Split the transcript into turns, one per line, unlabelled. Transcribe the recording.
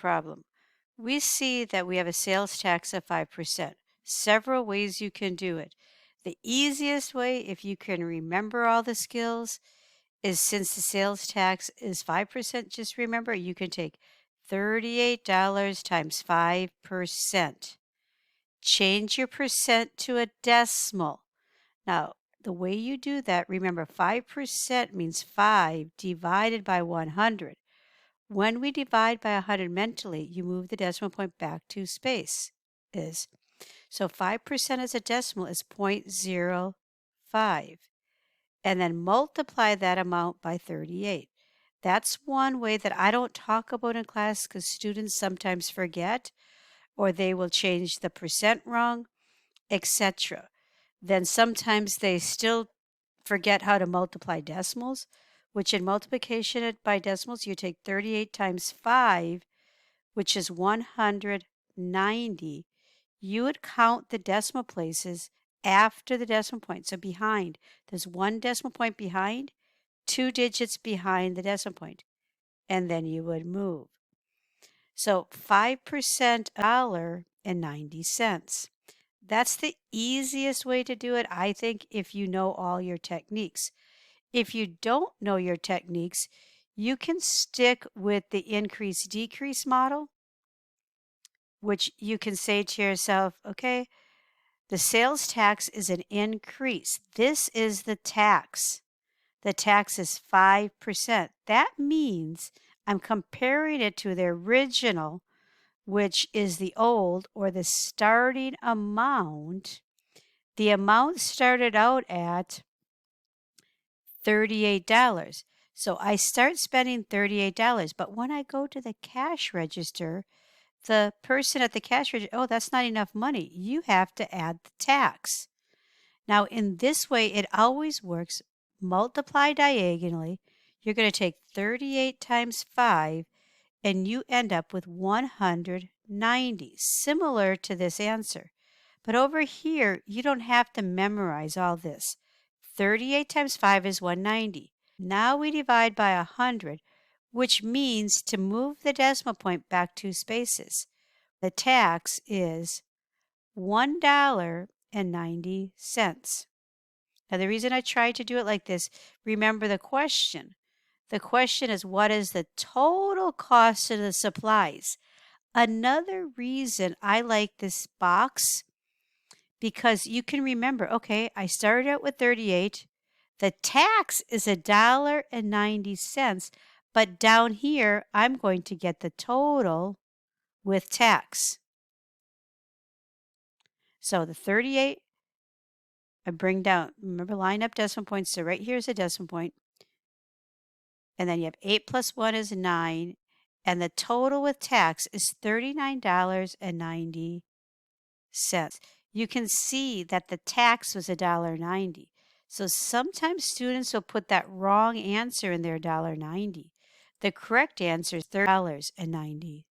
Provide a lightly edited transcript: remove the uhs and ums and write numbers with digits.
problem. We see that we have a sales tax of 5%. Several ways you can do it. The easiest way, if you can remember all the skills, is since the sales tax is 5%, just remember you can take $38 times 5%. Change your percent to a decimal. Now, the way you do that, remember 5% means 5 divided by 100. When we divide by 100 mentally, you move the decimal point back 2 spaces. So 5% as a decimal is 0.05. And then multiply that amount by 38. That's one way that I don't talk about in class because students sometimes forget or they will change the percent wrong, etc. Then sometimes they still forget how to multiply decimals, which in multiplication by decimals, you take 38 times 5, which is 190. You would count the decimal places after the decimal point, so behind. There's one decimal point behind, 2 digits behind the decimal point, and then you would move. So 5% $1.90. That's the easiest way to do it, I think, if you know all your techniques. If you don't know your techniques, you can stick with the increase-decrease model, which you can say to yourself, okay, the sales tax is an increase. This is the tax. The tax is 5%. That means I'm comparing it to the original, which is the old or the starting amount. The amount started out at $38. So I start spending $38. But when I go to the cash register, the person at the cash register, oh, that's not enough money. You have to add the tax. Now, in this way, it always works. Multiply diagonally. You're going to take 38 times 5, and you end up with 190, similar to this answer. But over here, you don't have to memorize all this. 38 times 5 is 190. Now we divide by 100, which means to move the decimal point back 2 spaces. The tax is $1.90. Now, the reason I tried to do it like this, remember the question. The question is, what is the total cost of the supplies? Another reason I like this box, because you can remember, okay, I started out with 38. The tax is $1.90, but down here, I'm going to get the total with tax. So the 38, I bring down, remember, line up decimal points. So right here is a decimal point. And then you have 8 plus 1 is 9. And the total with tax is $39.90. You can see that the tax was $1.90. So sometimes students will put that wrong answer in their $1.90. The correct answer is $30.90.